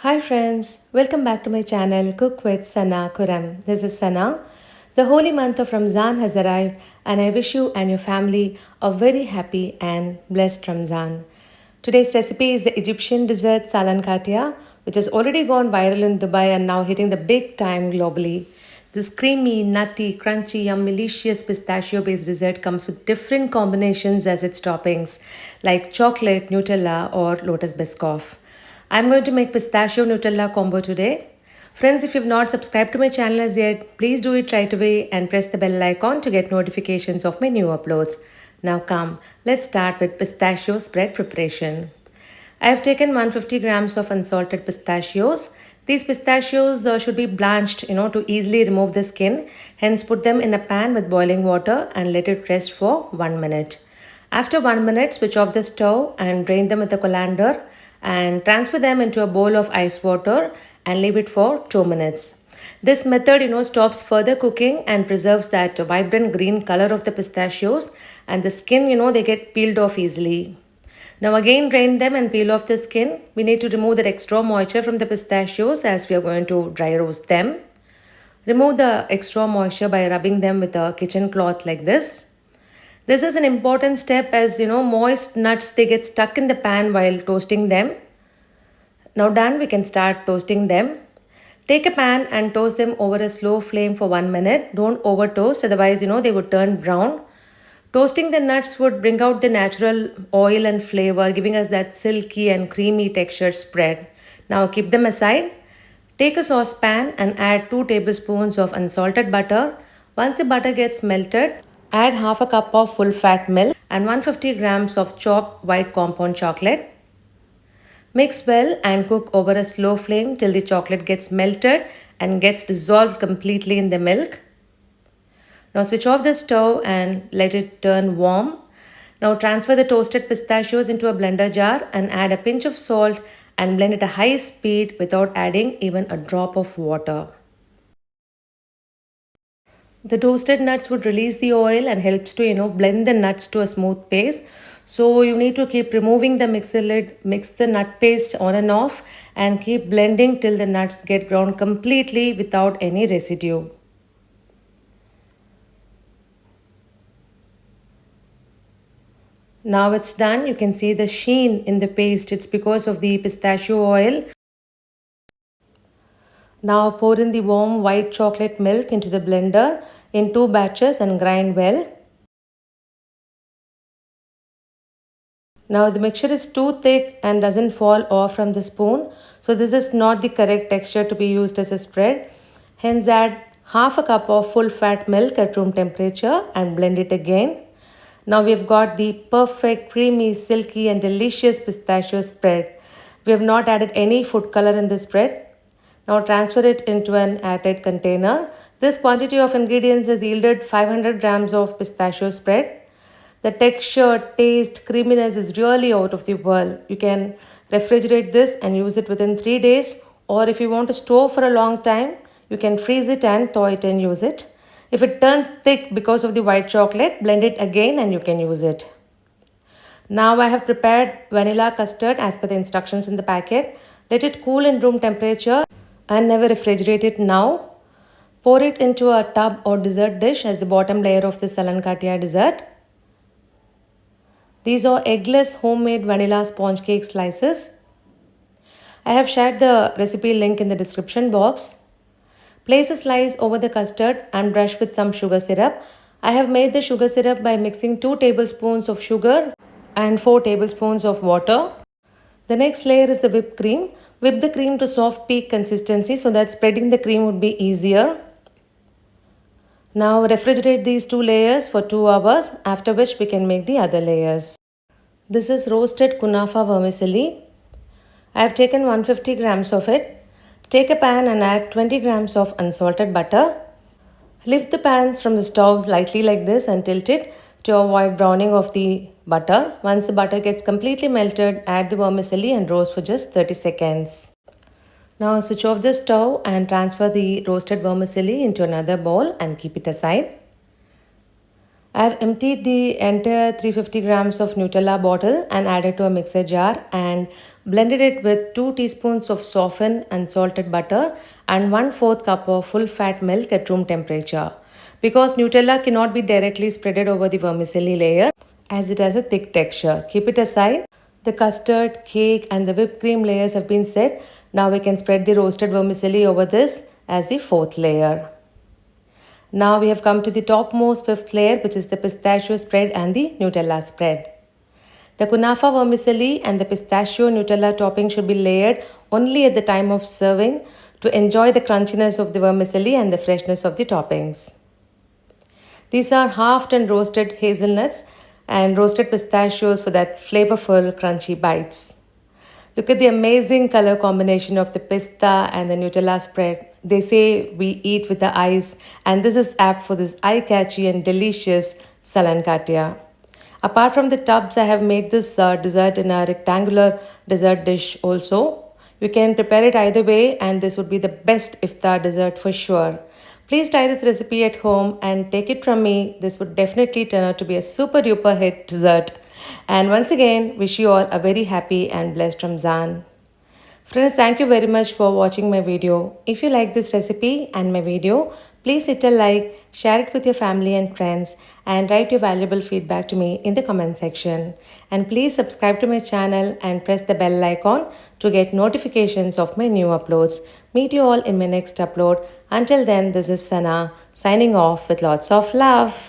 Hi friends, welcome back to my channel Cook with Sanakhuram. This is Sana. The holy month of Ramzan has arrived and I wish you and your family a very happy and blessed Ramzan. Today's recipe is the Egyptian dessert Salankatia, which has already gone viral in Dubai and now hitting the big time globally. This creamy, nutty, crunchy, delicious pistachio based dessert comes with different combinations as its toppings, like chocolate, Nutella, or lotus biscoff. I'm going to make pistachio Nutella combo today. Friends, if you've not subscribed to my channel as yet, please do it right away and press the bell icon to get notifications of my new uploads. Now come, let's start with pistachio spread preparation. I have taken 150 grams of unsalted pistachios. These pistachios should be blanched, to easily remove the skin. Hence, put them in a pan with boiling water and let it rest for 1 minute. After 1 minute, switch off the stove and drain them with a colander and transfer them into a bowl of ice water and leave it for 2 minutes. This method, stops further cooking and preserves that vibrant green color of the pistachios, and the skin, they get peeled off easily. Now again drain them and peel off the skin. We need to remove that extra moisture from the pistachios as we are going to dry roast them. Remove the extra moisture by rubbing them with a kitchen cloth like this. This is an important step as moist nuts they get stuck in the pan while toasting them. Now done, we can start toasting them. Take a pan and toast them over a slow flame for 1 minute. Don't over toast, otherwise they would turn brown. Toasting the nuts would bring out the natural oil and flavor, giving us that silky and creamy texture spread. Now keep them aside. Take a saucepan and add 2 tablespoons of unsalted butter. Once the butter gets melted, add half a cup of full fat milk and 150 grams of chopped white compound chocolate. Mix well and cook over a slow flame till the chocolate gets melted and gets dissolved completely in the milk. Now switch off the stove and let it turn warm. Now transfer the toasted pistachios into a blender jar and add a pinch of salt and blend at a high speed without adding even a drop of water. The toasted nuts would release the oil and helps to blend the nuts to a smooth paste. So you need to keep removing the mixer lid, mix the nut paste on and off and keep blending till the nuts get ground completely without any residue. Now it's done. You can see the sheen in the paste. It's because of the pistachio oil. Now pour in the warm white chocolate milk into the blender in 2 batches and grind well. Now the mixture is too thick and doesn't fall off from the spoon. So this is not the correct texture to be used as a spread. Hence add half a cup of full fat milk at room temperature and blend it again. Now we've got the perfect creamy, silky and delicious pistachio spread. We have not added any food color in this spread. Now transfer it into an airtight container. This quantity of ingredients has yielded 500 grams of pistachio spread. The texture, taste, creaminess is really out of the world. You can refrigerate this and use it within 3 days, or if you want to store for a long time, you can freeze it and thaw it and use it. If it turns thick because of the white chocolate, blend it again and you can use it. Now I have prepared vanilla custard as per the instructions in the packet. Let it cool in room temperature and never refrigerate it now. Pour it into a tub or dessert dish as the bottom layer of the Salankatia dessert. These are eggless homemade vanilla sponge cake slices. I have shared the recipe link in the description box. Place a slice over the custard and brush with some sugar syrup. I have made the sugar syrup by mixing 2 tablespoons of sugar and 4 tablespoons of water. The next layer is the whipped cream. Whip the cream to soft peak consistency so that spreading the cream would be easier. Now refrigerate these 2 layers for 2 hours, after which we can make the other layers. This is roasted Kunafa vermicelli. I have taken 150 grams of it. Take a pan and add 20 grams of unsalted butter. Lift the pan from the stove slightly like this and tilt it to avoid browning of the butter. Once the butter gets completely melted, add the vermicelli and roast for just 30 seconds. Now switch off the stove and transfer the roasted vermicelli into another bowl and keep it aside. I have emptied the entire 350 grams of Nutella bottle and added to a mixer jar and blended it with 2 teaspoons of softened unsalted butter and 1/4 cup of full fat milk at room temperature. Because Nutella cannot be directly spreaded over the vermicelli layer as it has a thick texture. Keep it aside. The custard, cake, and the whipped cream layers have been set. Now we can spread the roasted vermicelli over this as the fourth layer. Now we have come to the topmost fifth layer, which is the pistachio spread and the Nutella spread. The Kunafa vermicelli and the pistachio Nutella topping should be layered only at the time of serving to enjoy the crunchiness of the vermicelli and the freshness of the toppings. These are halved and roasted hazelnuts and roasted pistachios for that flavorful, crunchy bites. Look at the amazing color combination of the pista and the Nutella spread. They say we eat with the eyes, and this is apt for this eye-catchy and delicious Salankatia. Apart from the tubs, I have made this dessert in a rectangular dessert dish also. You can prepare it either way, and this would be the best iftar dessert for sure. Please try this recipe at home and take it from me. This would definitely turn out to be a super duper hit dessert. And once again, wish you all a very happy and blessed Ramzan. Friends, thank you very much for watching my video. If you like this recipe and my video, please hit a like, share it with your family and friends, and write your valuable feedback to me in the comment section. And please subscribe to my channel and press the bell icon to get notifications of my new uploads. Meet you all in my next upload. Until then, this is Sana signing off with lots of love.